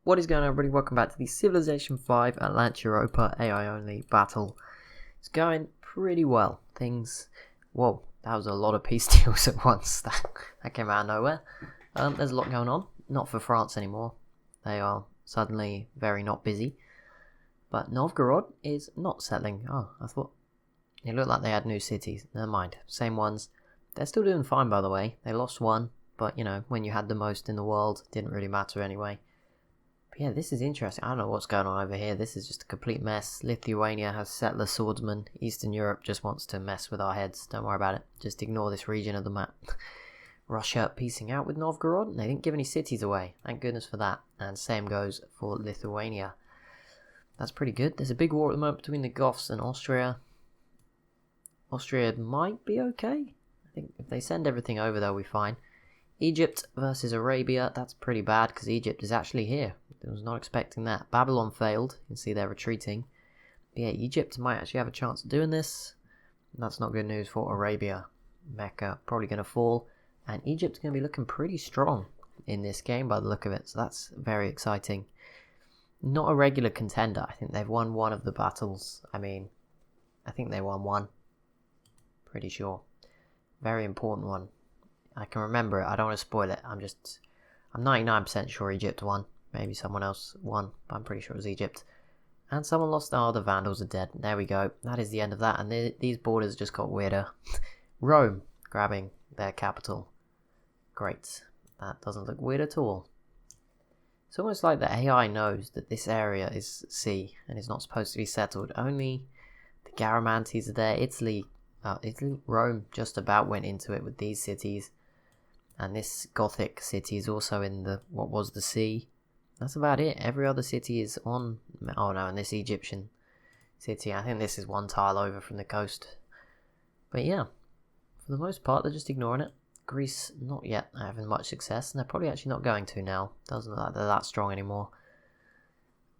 What is going on, everybody? Welcome back to the Civilization 5 Atlanteuropa AI only battle. It's going pretty well. Whoa, that was a lot of peace deals at once. That came out of nowhere. There's a lot going on. Not for France anymore. They are suddenly very not busy. But Novgorod is not settling. Oh, I thought it looked like they had new cities. Never mind. Same ones. They're still doing fine, by the way. They lost one, but when you had the most in the world, it didn't really matter anyway. But yeah, this is interesting. I don't know what's going on over here. This is just a complete mess. Lithuania has settler swordsmen. Eastern Europe just wants to mess with our heads. Don't worry about it. Just ignore this region of the map. Russia piecing out with Novgorod. They didn't give any cities away. Thank goodness for that. And same goes for Lithuania. That's pretty good. There's a big war at the moment between the Goths and Austria. Austria might be okay. I think if they send everything over, they'll be fine. Egypt versus Arabia. That's pretty bad because Egypt is actually here. I was not expecting that. Babylon failed. You can see they're retreating. But yeah, Egypt might actually have a chance of doing this. That's not good news for Arabia. Mecca probably going to fall. And Egypt's going to be looking pretty strong in this game by the look of it. So that's very exciting. Not a regular contender. I think they've won one of the battles. I think they won one. Pretty sure. Very important one. I can remember it. I don't want to spoil it. I'm 99% sure Egypt won. Maybe someone else won, but I'm pretty sure it was Egypt. And someone lost. Oh, the Vandals are dead. There we go. That is the end of that. And these borders just got weirder. Rome grabbing their capital. Great. That doesn't look weird at all. It's almost like the AI knows that this area is sea and is not supposed to be settled. Only the Garamantes are there. Italy, Rome just about went into it with these cities. And this Gothic city is also in what was the sea. That's about it. Every other city is on... Oh no, and this Egyptian city. I think this is one tile over from the coast. But yeah, for the most part, they're just ignoring it. Greece, not yet having much success. And they're probably actually not going to now. Doesn't look like they're that strong anymore.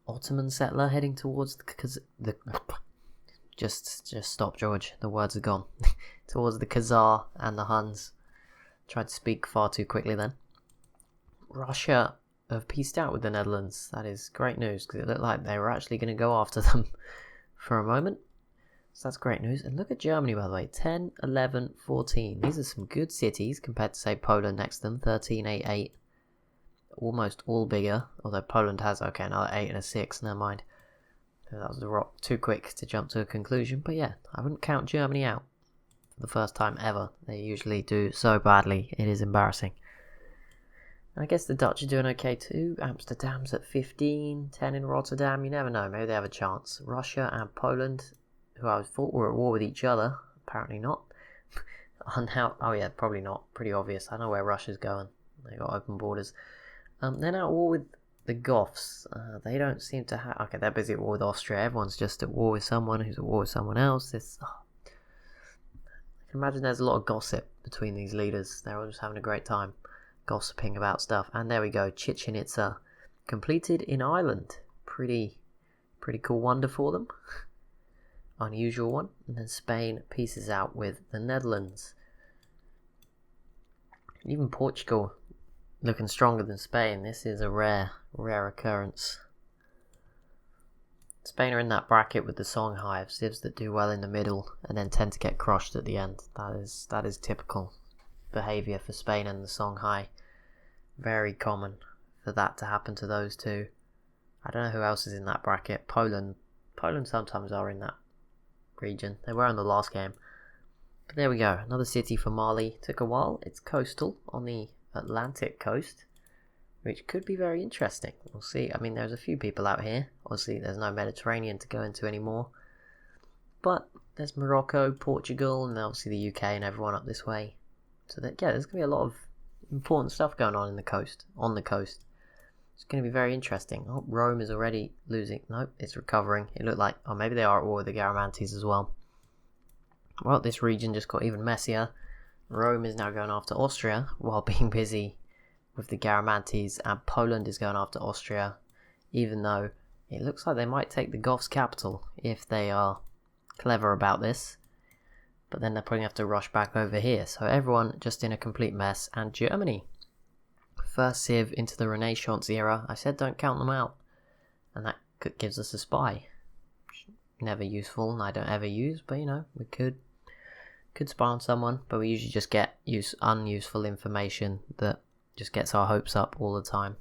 Ottoman settler heading towards the Just stop, George. The words are gone. Towards the Khazar and the Huns. Tried to speak far too quickly then. Russia have peaced out with the Netherlands. That is great news because it looked like they were actually going to go after them for a moment. So that's great news. And look at Germany, by the way. 10, 11, 14. These are some good cities compared to, say, Poland next to them. 13, 8, 8. Almost all bigger. Although Poland has, okay, another 8 and a 6. Never mind. That was too quick to jump to a conclusion. But yeah, I wouldn't count Germany out for the first time ever. They usually do so badly. It is embarrassing. I guess the Dutch are doing okay too. Amsterdam's at 15, 10 in Rotterdam. You never know. Maybe they have a chance. Russia and Poland, who I thought were at war with each other, apparently not. Oh yeah, probably not. Pretty obvious. I know where Russia's going. They got open borders. They're now at war with the Goths. They don't seem to have... Okay, they're busy at war with Austria. Everyone's just at war with someone who's at war with someone else. I can imagine there's a lot of gossip between these leaders. They're all just having a great time gossiping about stuff. And there we go. Chichen Itza completed in Ireland. Pretty cool wonder for them. Unusual one. And then Spain pieces out with the Netherlands. Even Portugal looking stronger than Spain. This is a rare occurrence. Spain are in that bracket with the Songhai of civs that do well in the middle and then tend to get crushed at the end. That is typical behaviour for Spain and the Songhai. Very common for that to happen to those two. I don't know who else is in that bracket. Poland sometimes are in that region. They were in the last game. But there we go. Another city for Mali. Took a while. It's coastal on the Atlantic coast, which could be very interesting. We'll see. There's a few people out here. Obviously, there's no Mediterranean to go into anymore. But there's Morocco, Portugal, and obviously the UK and everyone up this way. So there's going to be a lot of important stuff going on the coast. It's going to be very interesting. Oh, Rome is already losing. Nope, it's recovering. It looked like, maybe they are at war with the Garamantes as well. Well, this region just got even messier. Rome is now going after Austria while being busy with the Garamantes, and Poland is going after Austria, even though it looks like they might take the Goths' capital if they are clever about this. But then they're probably going to have to rush back over here. So everyone just in a complete mess. And Germany first civ into the Renaissance era. I said don't count them out. And that gives us a spy. Never useful, and I don't ever use, but you know, we could spy on someone, but we usually just get unuseful information that just gets our hopes up all the time.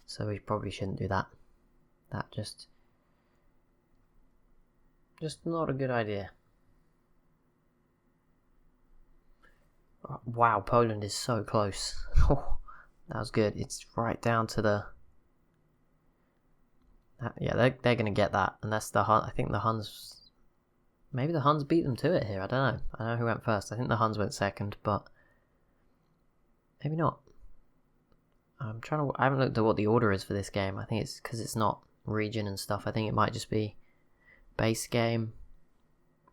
So we probably shouldn't do that. That just not a good idea. Wow, Poland is so close. That was good. It's right down to the... Yeah, they're going to get that. Unless the Hun... I think the Huns... Maybe the Huns beat them to it here. I don't know. I don't know who went first. I think the Huns went second, but... Maybe not. I haven't looked at what the order is for this game. I think it's because it's not region and stuff. I think it might just be base game,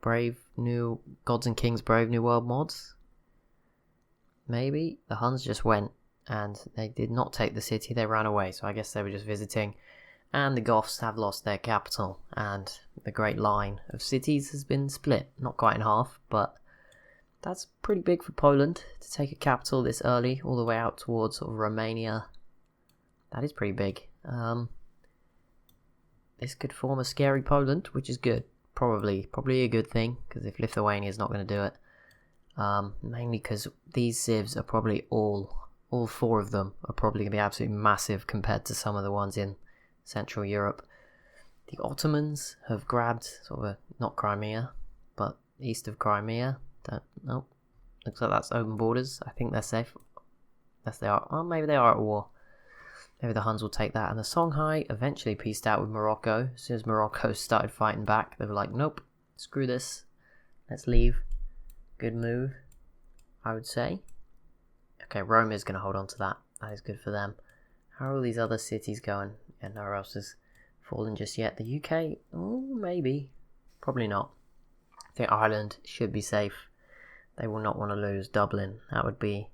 Brave New... Gods and Kings Brave New World mods. Maybe. The Huns just went, and they did not take the city. They ran away, so I guess they were just visiting. And the Goths have lost their capital, and the Great Line of cities has been split. Not quite in half, but that's pretty big for Poland to take a capital this early, all the way out towards sort of Romania. That is pretty big. This could form a scary Poland, which is good. Probably a good thing, because if Lithuania is not going to do it, mainly because these civs are probably all 4 of them are probably going to be absolutely massive compared to some of the ones in Central Europe. The Ottomans have grabbed sort of not Crimea, but east of Crimea. Looks like that's open borders. I think they're safe. Unless they are. Oh, maybe they are at war. Maybe the Huns will take that. And the Songhai eventually peaced out with Morocco. As soon as Morocco started fighting back, they were like, nope, screw this. Let's leave. Good move, I would say. Okay, Rome is going to hold on to that. That is good for them. How are all these other cities going? Yeah, nowhere else has fallen just yet. The UK? Oh, maybe. Probably not. I think Ireland should be safe. They will not want to lose Dublin. That'd be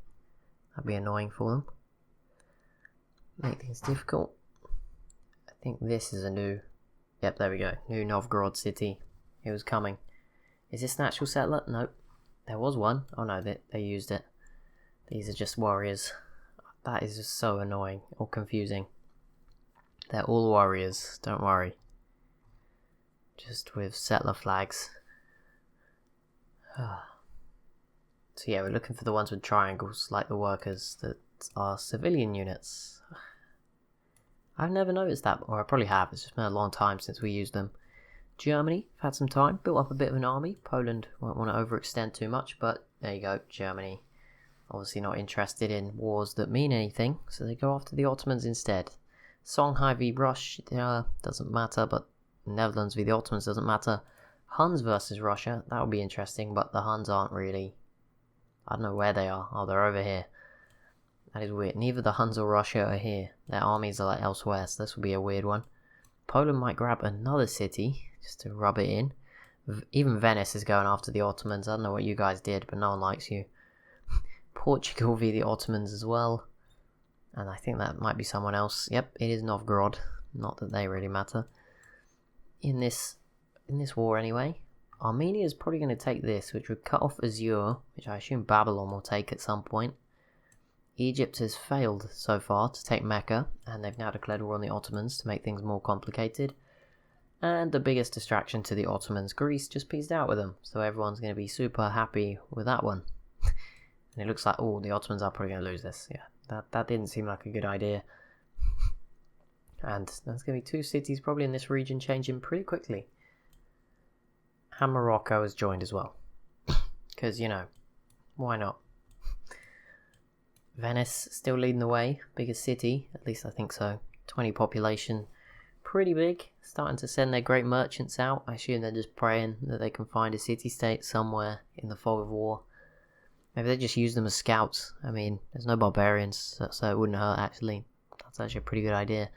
annoying for them. Make things difficult. I think this is a new... Yep, there we go. New Novgorod city. It was coming. Is this an actual settler? Nope. There was one. Oh no, they used it. These are just warriors. That is just so annoying or confusing. They're all warriors, don't worry. Just with settler flags. So yeah, we're looking for the ones with triangles, like the workers that are civilian units. I've never noticed that, or I probably have. It's just been a long time since we used them. Germany, had some time, built up a bit of an army. Poland won't want to overextend too much, but there you go, Germany. Obviously not interested in wars that mean anything, so they go after the Ottomans instead. Songhai v Russia doesn't matter, but Netherlands v the Ottomans doesn't matter. Huns versus Russia, that would be interesting, but the Huns aren't really... I don't know where they are. Oh, they're over here. That is weird. Neither the Huns or Russia are here. Their armies are like elsewhere, so this will be a weird one. Poland might grab another city, just to rub it in. Even Venice is going after the Ottomans. I don't know what you guys did, but no one likes you. Portugal v the Ottomans as well. And I think that might be someone else. Yep, it is Novgorod. Not that they really matter. In this war anyway. Armenia is probably going to take this, which would cut off Azure, which I assume Babylon will take at some point. Egypt has failed so far to take Mecca, and they've now declared war on the Ottomans to make things more complicated. And the biggest distraction to the Ottomans, Greece, just pieced out with them, so everyone's going to be super happy with that one. And it looks like, the Ottomans are probably going to lose this. Yeah, that didn't seem like a good idea. And there's going to be 2 cities probably in this region changing pretty quickly. And Morocco has joined as well. Because, why not? Venice still leading the way. Biggest city, at least I think so. 20 population. Pretty big. Starting to send their great merchants out. I assume they're just praying that they can find a city-state somewhere in the fog of war. Maybe they just use them as scouts. I mean, there's no barbarians, so it wouldn't hurt actually. That's actually a pretty good idea.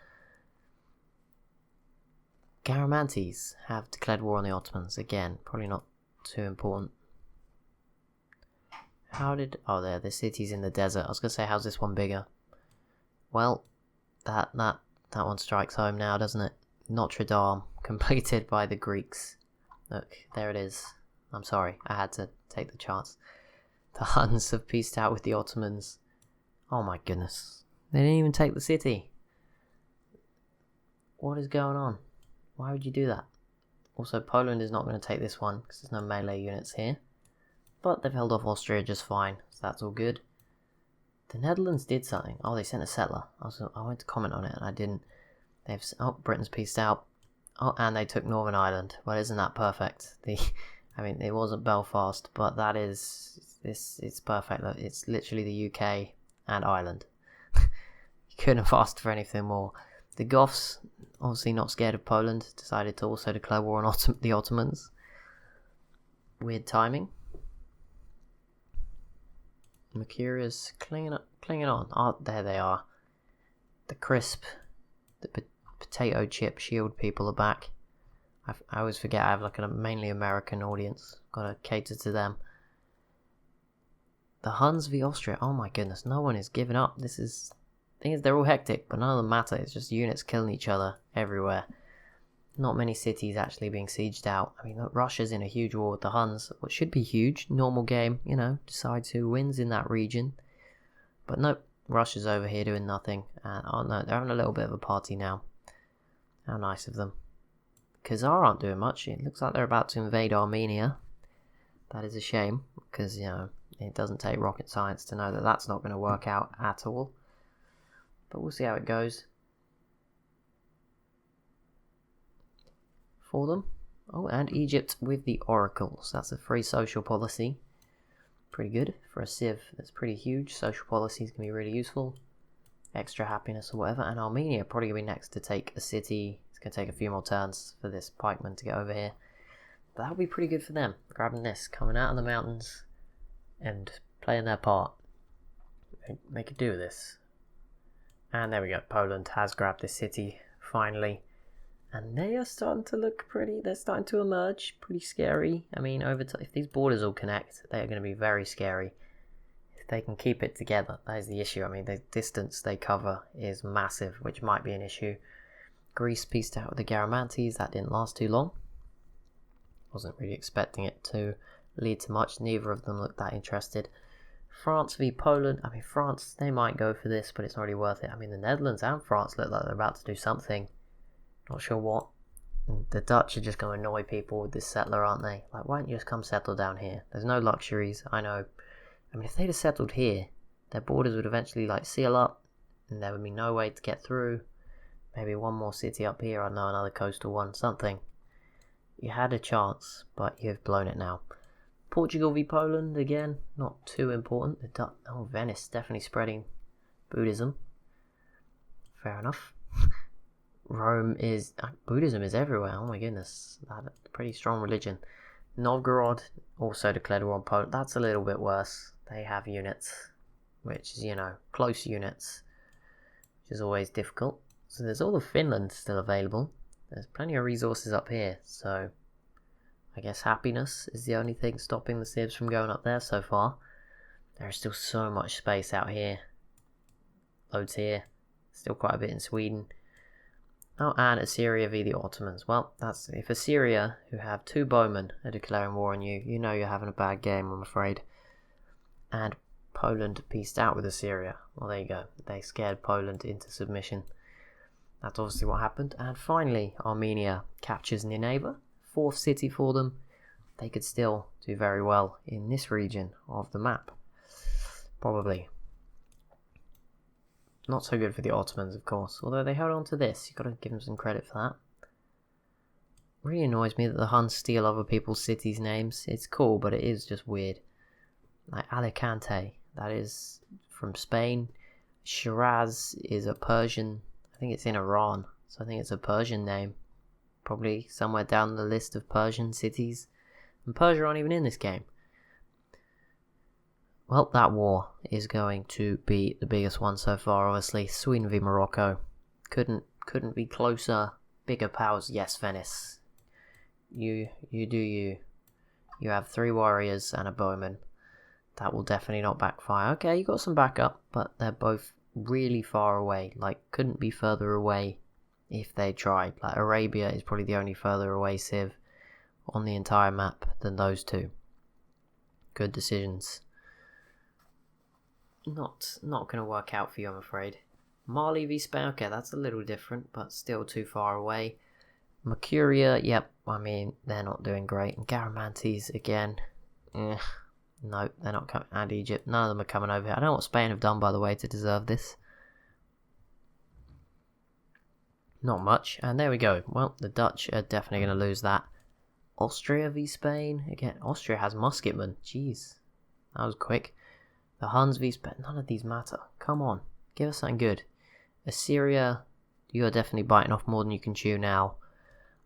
Garamantes have declared war on the Ottomans. Again, probably not too important. There, the city's in the desert. I was going to say, how's this one bigger? Well, that one strikes home now, doesn't it? Notre Dame, completed by the Greeks. Look, there it is. I'm sorry, I had to take the chance. The Huns have peaced out with the Ottomans. Oh my goodness. They didn't even take the city. What is going on? Why would you do that? Also, Poland is not going to take this one because there's no melee units here. But they've held off Austria just fine, so that's all good. The Netherlands did something. Oh, they sent a settler. I went to comment on it and I didn't. Britain's pieced out. Oh, and they took Northern Ireland. Well, isn't that perfect? I mean, it wasn't Belfast, but it's perfect. Look, it's literally the UK and Ireland. You couldn't have asked for anything more. The Goths, obviously not scared of Poland, decided to also declare war on the Ottomans. Weird timing. Mercurius clinging on. Oh, there they are. The crisp, the potato chip shield people are back. I always forget I have like a mainly American audience. Gotta cater to them. The Huns v Austria. Oh my goodness, no one is giving up. The thing is, they're all hectic, but none of them matter. It's just units killing each other everywhere. Not many cities actually being sieged out. I mean, look, Russia's in a huge war with the Huns, what should be huge. Normal game, decides who wins in that region. But nope, Russia's over here doing nothing. Oh no, they're having a little bit of a party now. How nice of them. Khazar aren't doing much. It looks like they're about to invade Armenia. That is a shame, because, it doesn't take rocket science to know that that's not going to work out at all. But we'll see how it goes. For them. Oh, and Egypt with the oracles. That's a free social policy. Pretty good for a civ that's pretty huge. Social policies can be really useful. Extra happiness or whatever. And Armenia probably going to be next to take a city. It's going to take a few more turns for this pikeman to get over here. But that'll be pretty good for them. Grabbing this, coming out of the mountains and playing their part. They could do this. And there we go. Poland has grabbed this city finally. And they are starting to look they're starting to emerge, pretty scary. I mean, if these borders all connect, they are going to be very scary. If they can keep it together, that is the issue. I mean, the distance they cover is massive, which might be an issue. Greece pieced out with the Garamantes, that didn't last too long. Wasn't really expecting it to lead to much, neither of them looked that interested. France v Poland, I mean, France, they might go for this, but it's not really worth it. I mean, the Netherlands and France look like they're about to do something. Not sure what. The Dutch are just going to annoy people with this settler, aren't they? Like, why don't you just come settle down here? There's no luxuries, I know. I mean, if they'd have settled here, their borders would eventually, seal up, and there would be no way to get through. Maybe one more city up here, I know, another coastal one, something. You had a chance, but you've blown it now. Portugal v Poland, again, not too important. Venice, definitely spreading Buddhism. Fair enough. Buddhism is everywhere, oh my goodness, that's a pretty strong religion. Novgorod also declared war on Poland, that's a little bit worse. They have units, which is, close units, which is always difficult. So there's all of Finland still available, there's plenty of resources up here, so I guess happiness is the only thing stopping the civs from going up there so far. There is still so much space out here, loads here, still quite a bit in Sweden. Oh, and Assyria v the Ottomans. Well, that's if Assyria, who have 2 bowmen, are declaring war on you, you know you're having a bad game, I'm afraid. And Poland pieced out with Assyria. Well, there you go. They scared Poland into submission. That's obviously what happened. And finally, Armenia captures Nineveh. 4th city for them. They could still do very well in this region of the map. Probably. Not so good for the Ottomans, of course, although they held on to this. You've got to give them some credit for that. Really annoys me that the Huns steal other people's cities' names. It's cool, but it is just weird. Like Alicante, that is from Spain. Shiraz is a Persian, I think it's in Iran, so I think it's a Persian name. Probably somewhere down the list of Persian cities. And Persia aren't even in this game. Well, that war is going to be the biggest one so far, obviously. Sweden v Morocco. Couldn't be closer. Bigger powers. Yes, Venice. You do you. You have 3 warriors and a bowman. That will definitely not backfire. Okay, you got some backup, but they're both really far away. Couldn't be further away if they tried. Arabia is probably the only further away civ on the entire map than those 2. Good decisions. not going to work out for you, I'm afraid. Mali v Spain, okay, that's a little different, but still too far away. Mercuria, yep, I mean, they're not doing great. And Garamantes, again, no, they're not coming. And Egypt, none of them are coming over here. I don't know what Spain have done, by the way, to deserve this. Not much, and there we go. Well, the Dutch are definitely going to lose that. Austria v Spain, again, Austria has musketmen, jeez, that was quick. The Huns v Spain, none of these matter. Come on, give us something good. Assyria, you are definitely biting off more than you can chew now.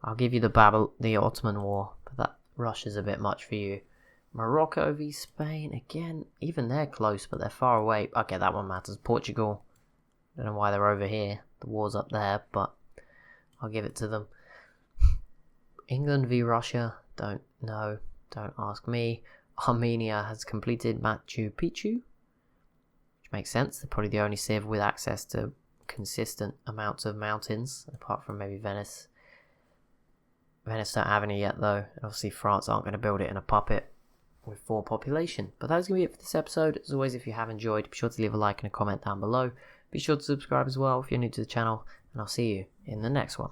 I'll give you the Ottoman War, but that Russia's a bit much for you. Morocco v Spain, again, even they're close, but they're far away. Okay, that one matters. Portugal, don't know why they're over here. The war's up there, but I'll give it to them. England v Russia, don't know, don't ask me. Armenia has completed Machu Picchu, which makes sense. They're probably the only civ with access to consistent amounts of mountains, apart from maybe Venice. Venice don't have any yet though, and obviously France aren't going to build it in a puppet with 4 population. But that's going to be it for this episode. As always, if you have enjoyed, be sure to leave a like and a comment down below. Be sure to subscribe as well if you're new to the channel, and I'll see you in the next one.